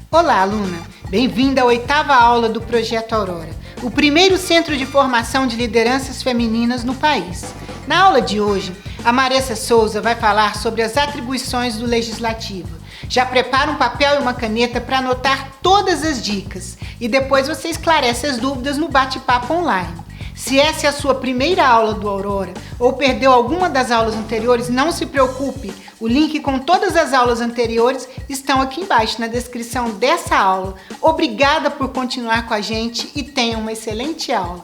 Olá, aluna! Bem-vinda à 8ª aula do Projeto Aurora, o primeiro centro de formação de lideranças femininas no país. Na aula de hoje, a Maressa Souza vai falar sobre as atribuições do Legislativo. Já prepara um papel e uma caneta para anotar todas as dicas e depois você esclarece as dúvidas no bate-papo online. Se essa é a sua primeira aula do Aurora ou perdeu alguma das aulas anteriores, não se preocupe. O link com todas as aulas anteriores estão aqui embaixo na descrição dessa aula. Obrigada por continuar com a gente e tenha uma excelente aula.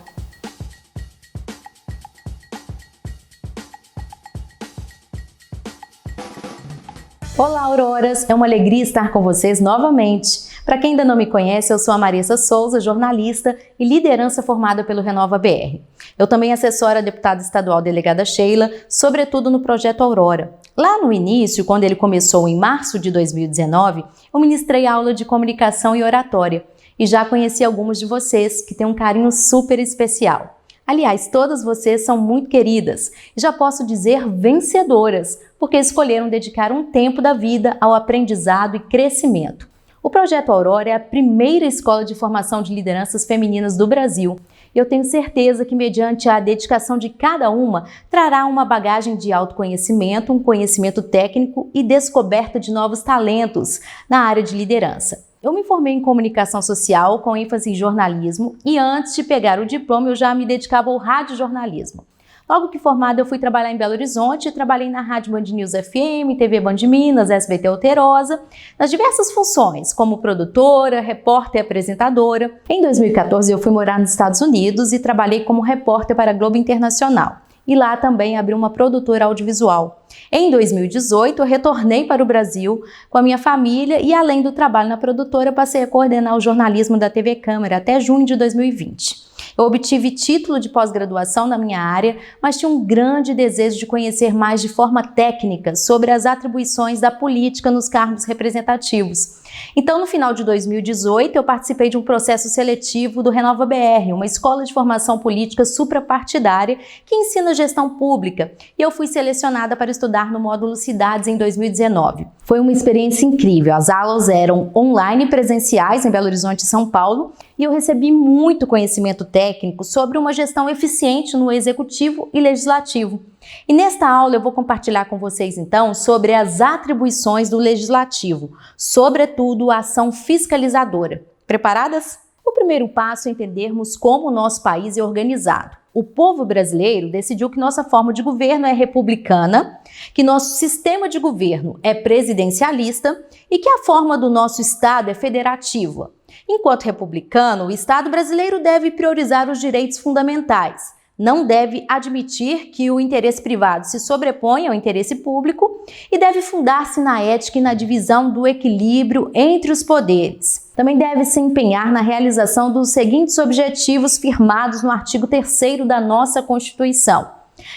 Olá, Auroras! É uma alegria estar com vocês novamente. Para quem ainda não me conhece, eu sou a Maressa Souza, jornalista e liderança formada pelo Renova BR. Eu também assessoro a deputada estadual delegada Sheila, sobretudo no Projeto Aurora. Lá no início, quando ele começou em março de 2019, eu ministrei aula de comunicação e oratória e já conheci algumas de vocês que têm um carinho super especial. Aliás, todas vocês são muito queridas e já posso dizer vencedoras, porque escolheram dedicar um tempo da vida ao aprendizado e crescimento. O Projeto Aurora é a primeira escola de formação de lideranças femininas do Brasil e eu tenho certeza que, mediante a dedicação de cada uma, trará uma bagagem de autoconhecimento, um conhecimento técnico e descoberta de novos talentos na área de liderança. Eu me formei em comunicação social com ênfase em jornalismo e antes de pegar o diploma eu já me dedicava ao radiojornalismo. Logo que formada, eu fui trabalhar em Belo Horizonte e trabalhei na Rádio Band News FM, TV Band Minas, SBT Alterosa, nas diversas funções, como produtora, repórter e apresentadora. Em 2014, eu fui morar nos Estados Unidos e trabalhei como repórter para a Globo Internacional. E lá também abri uma produtora audiovisual. Em 2018, eu retornei para o Brasil com a minha família e, além do trabalho na produtora, passei a coordenar o jornalismo da TV Câmara até junho de 2020. Eu obtive título de pós-graduação na minha área, mas tinha um grande desejo de conhecer mais de forma técnica sobre as atribuições da política nos cargos representativos. Então, no final de 2018, eu participei de um processo seletivo do Renova BR, uma escola de formação política suprapartidária que ensina gestão pública, e eu fui selecionada para estudar no módulo Cidades em 2019. Foi uma experiência incrível. As aulas eram online e presenciais em Belo Horizonte e São Paulo, e eu recebi muito conhecimento técnico sobre uma gestão eficiente no Executivo e Legislativo. E nesta aula eu vou compartilhar com vocês então sobre as atribuições do Legislativo, sobretudo a ação fiscalizadora. Preparadas? O primeiro passo é entendermos como o nosso país é organizado. O povo brasileiro decidiu que nossa forma de governo é republicana, que nosso sistema de governo é presidencialista e que a forma do nosso Estado é federativa. Enquanto republicano, o Estado brasileiro deve priorizar os direitos fundamentais. Não deve admitir que o interesse privado se sobreponha ao interesse público e deve fundar-se na ética e na divisão do equilíbrio entre os poderes. Também deve se empenhar na realização dos seguintes objetivos firmados no artigo 3º da nossa Constituição,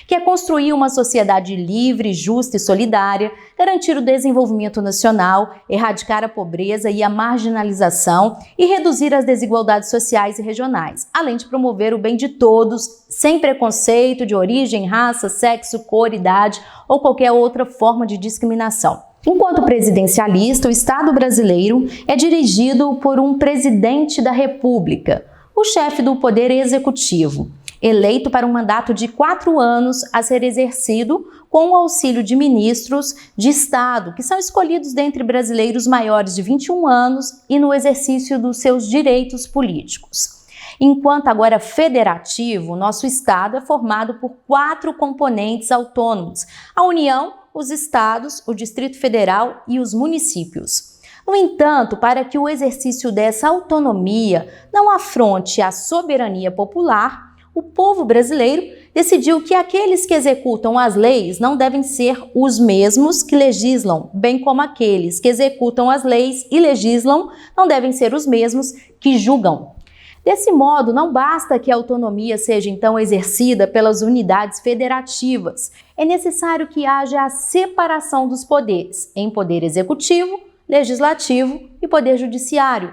que é construir uma sociedade livre, justa e solidária, garantir o desenvolvimento nacional, erradicar a pobreza e a marginalização e reduzir as desigualdades sociais e regionais, além de promover o bem de todos, sem preconceito de origem, raça, sexo, cor, idade ou qualquer outra forma de discriminação. Enquanto presidencialista, o Estado brasileiro é dirigido por um presidente da República, o chefe do Poder Executivo, eleito para um mandato de 4 anos a ser exercido com o auxílio de ministros de Estado, que são escolhidos dentre brasileiros maiores de 21 anos e no exercício dos seus direitos políticos. Enquanto agora federativo, nosso Estado é formado por 4 componentes autônomos: a União, os Estados, o Distrito Federal e os municípios. No entanto, para que o exercício dessa autonomia não afronte a soberania popular, o povo brasileiro decidiu que aqueles que executam as leis não devem ser os mesmos que legislam, bem como aqueles que executam as leis e legislam não devem ser os mesmos que julgam. Desse modo, não basta que a autonomia seja então exercida pelas unidades federativas. É necessário que haja a separação dos poderes em poder executivo, legislativo e poder judiciário,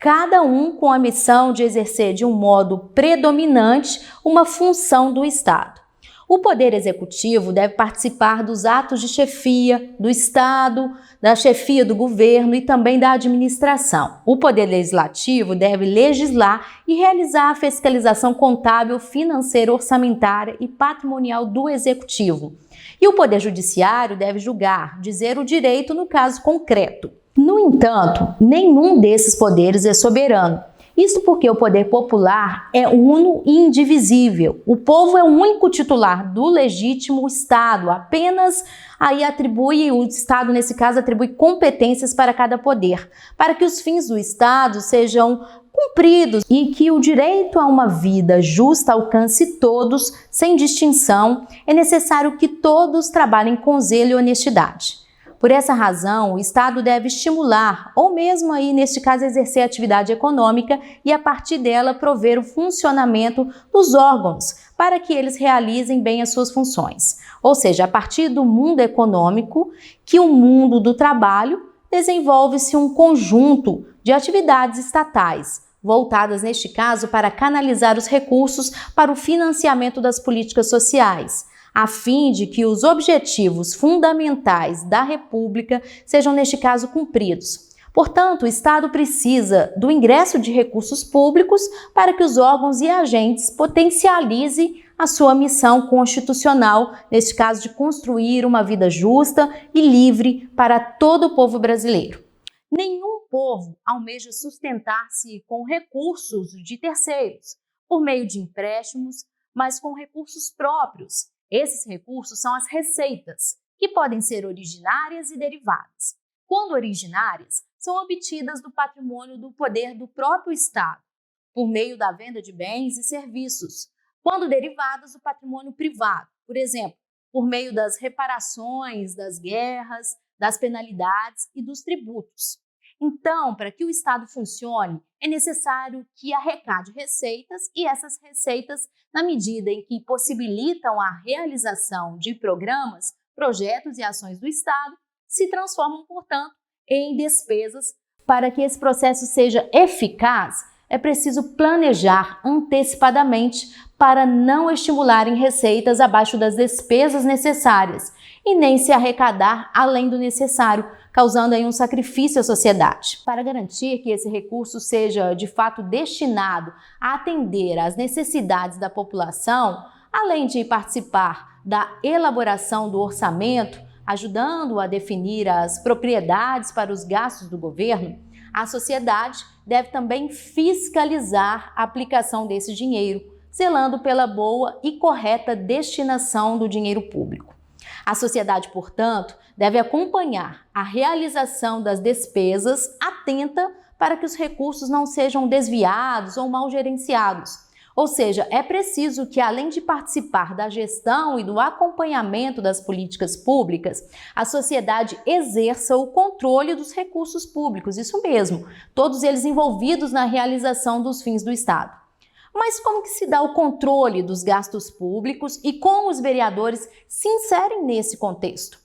cada um com a missão de exercer de um modo predominante uma função do Estado. O Poder Executivo deve participar dos atos de chefia do Estado, da chefia do governo e também da administração. O Poder Legislativo deve legislar e realizar a fiscalização contábil, financeira, orçamentária e patrimonial do Executivo. E o Poder Judiciário deve julgar, dizer o direito no caso concreto. No entanto, nenhum desses poderes é soberano. Isso porque o poder popular é uno e indivisível. O povo é o único titular do legítimo Estado, apenas aí o Estado, nesse caso, atribui competências para cada poder, para que os fins do Estado sejam cumpridos e que o direito a uma vida justa alcance todos, sem distinção. É necessário que todos trabalhem com zelo e honestidade. Por essa razão, o Estado deve estimular, ou mesmo aí, neste caso, exercer atividade econômica e, a partir dela, prover o funcionamento dos órgãos para que eles realizem bem as suas funções. Ou seja, a partir do mundo econômico, que o mundo do trabalho desenvolve-se um conjunto de atividades estatais, voltadas, neste caso, para canalizar os recursos para o financiamento das políticas sociais, a fim de que os objetivos fundamentais da República sejam, neste caso, cumpridos. Portanto, o Estado precisa do ingresso de recursos públicos para que os órgãos e agentes potencializem a sua missão constitucional, neste caso de construir uma vida justa e livre para todo o povo brasileiro. Nenhum povo almeja sustentar-se com recursos de terceiros, por meio de empréstimos, mas com recursos próprios. Esses recursos são as receitas, que podem ser originárias e derivadas. Quando originárias, são obtidas do patrimônio do poder do próprio Estado, por meio da venda de bens e serviços. Quando derivadas do patrimônio privado, por exemplo, por meio das reparações, das guerras, das penalidades e dos tributos. Então, para que o Estado funcione, é necessário que arrecade receitas e essas receitas, na medida em que possibilitam a realização de programas, projetos e ações do Estado, se transformam, portanto, em despesas. Para que esse processo seja eficaz, é preciso planejar antecipadamente para não estimularem receitas abaixo das despesas necessárias e nem se arrecadar além do necessário, causando aí um sacrifício à sociedade. Para garantir que esse recurso seja de fato destinado a atender às necessidades da população, além de participar da elaboração do orçamento, ajudando a definir as propriedades para os gastos do governo, a sociedade deve também fiscalizar a aplicação desse dinheiro, zelando pela boa e correta destinação do dinheiro público. A sociedade, portanto, deve acompanhar a realização das despesas atenta para que os recursos não sejam desviados ou mal gerenciados. Ou seja, é preciso que, além de participar da gestão e do acompanhamento das políticas públicas, a sociedade exerça o controle dos recursos públicos, isso mesmo, todos eles envolvidos na realização dos fins do Estado. Mas como que se dá o controle dos gastos públicos e como os vereadores se inserem nesse contexto?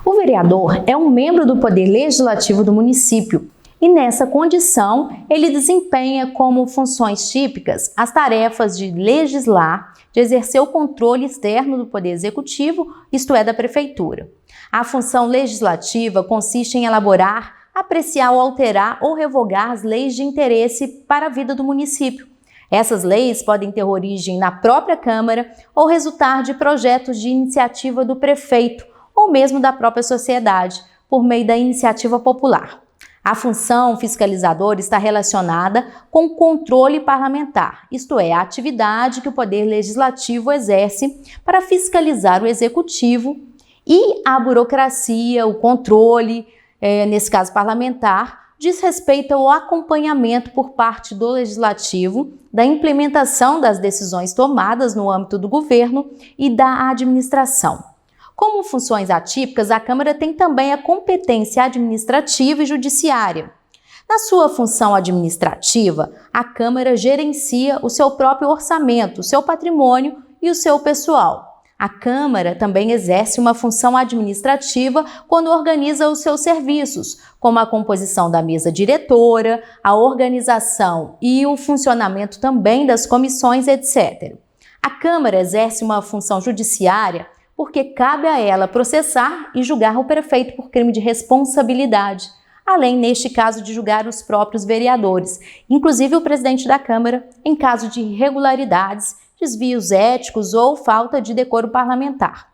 O vereador é um membro do Poder Legislativo do município e, nessa condição, ele desempenha como funções típicas as tarefas de legislar, de exercer o controle externo do Poder Executivo, isto é, da Prefeitura. A função legislativa consiste em elaborar, apreciar ou alterar ou revogar as leis de interesse para a vida do município. Essas leis podem ter origem na própria Câmara ou resultar de projetos de iniciativa do prefeito ou mesmo da própria sociedade, por meio da iniciativa popular. A função fiscalizadora está relacionada com o controle parlamentar, isto é, a atividade que o Poder Legislativo exerce para fiscalizar o Executivo, e a burocracia, o controle, nesse caso parlamentar, diz respeito ao acompanhamento por parte do Legislativo da implementação das decisões tomadas no âmbito do governo e da administração. Como funções atípicas, a Câmara tem também a competência administrativa e judiciária. Na sua função administrativa, a Câmara gerencia o seu próprio orçamento, o seu patrimônio e o seu pessoal. A Câmara também exerce uma função administrativa quando organiza os seus serviços, como a composição da mesa diretora, a organização e o funcionamento também das comissões, etc. A Câmara exerce uma função judiciária porque cabe a ela processar e julgar o prefeito por crime de responsabilidade, além, neste caso, de julgar os próprios vereadores, inclusive o presidente da Câmara, em caso de irregularidades, desvios éticos ou falta de decoro parlamentar.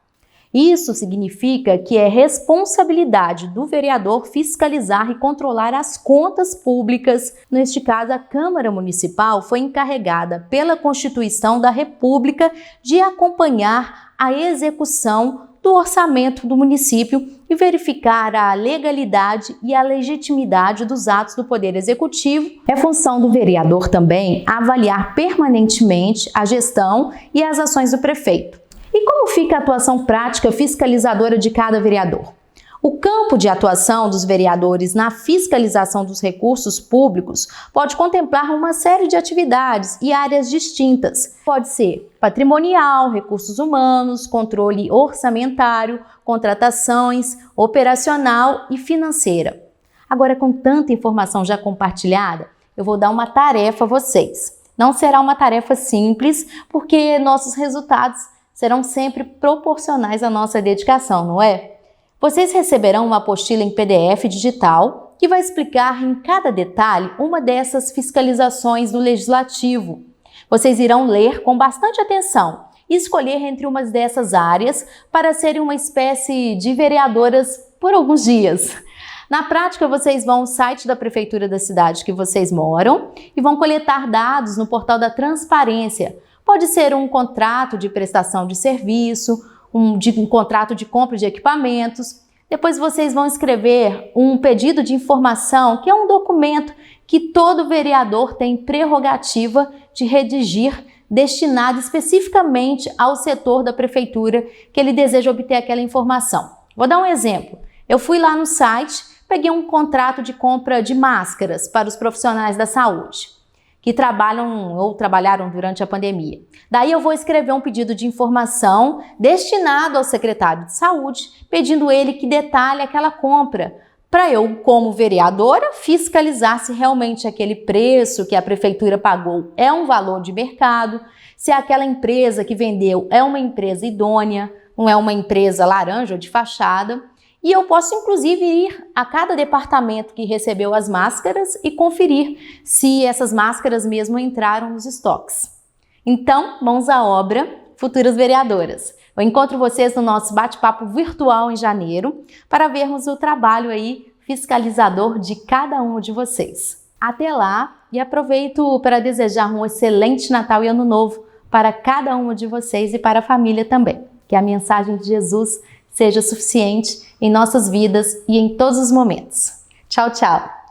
Isso significa que é responsabilidade do vereador fiscalizar e controlar as contas públicas. Neste caso, a Câmara Municipal foi encarregada pela Constituição da República de acompanhar a execução do orçamento do município e verificar a legalidade e a legitimidade dos atos do Poder Executivo. É função do vereador também avaliar permanentemente a gestão e as ações do prefeito. E como fica a atuação prática fiscalizadora de cada vereador? O campo de atuação dos vereadores na fiscalização dos recursos públicos pode contemplar uma série de atividades e áreas distintas. Pode ser patrimonial, recursos humanos, controle orçamentário, contratações, operacional e financeira. Agora, com tanta informação já compartilhada, eu vou dar uma tarefa a vocês. Não será uma tarefa simples, porque nossos resultados serão sempre proporcionais à nossa dedicação, não é? Vocês receberão uma apostila em PDF digital que vai explicar em cada detalhe uma dessas fiscalizações do Legislativo. Vocês irão ler com bastante atenção e escolher entre umas dessas áreas para serem uma espécie de vereadoras por alguns dias. Na prática, vocês vão ao site da prefeitura da cidade que vocês moram e vão coletar dados no portal da transparência. Pode ser um contrato de prestação de serviço, um contrato de compra de equipamentos. Depois vocês vão escrever um pedido de informação, que é um documento que todo vereador tem prerrogativa de redigir, destinado especificamente ao setor da prefeitura que ele deseja obter aquela informação. Vou dar um exemplo. Eu fui lá no site, peguei um contrato de compra de máscaras para os profissionais da saúde que trabalham ou trabalharam durante a pandemia. Daí eu vou escrever um pedido de informação destinado ao secretário de saúde, pedindo ele que detalhe aquela compra, para eu, como vereadora, fiscalizar se realmente aquele preço que a prefeitura pagou é um valor de mercado, se aquela empresa que vendeu é uma empresa idônea, não é uma empresa laranja ou de fachada. E eu posso, inclusive, ir a cada departamento que recebeu as máscaras e conferir se essas máscaras mesmo entraram nos estoques. Então, mãos à obra, futuras vereadoras. Eu encontro vocês no nosso bate-papo virtual em janeiro para vermos o trabalho aí fiscalizador de cada um de vocês. Até lá e aproveito para desejar um excelente Natal e Ano Novo para cada um de vocês e para a família também. Que a mensagem de Jesus seja suficiente em nossas vidas e em todos os momentos. Tchau, tchau!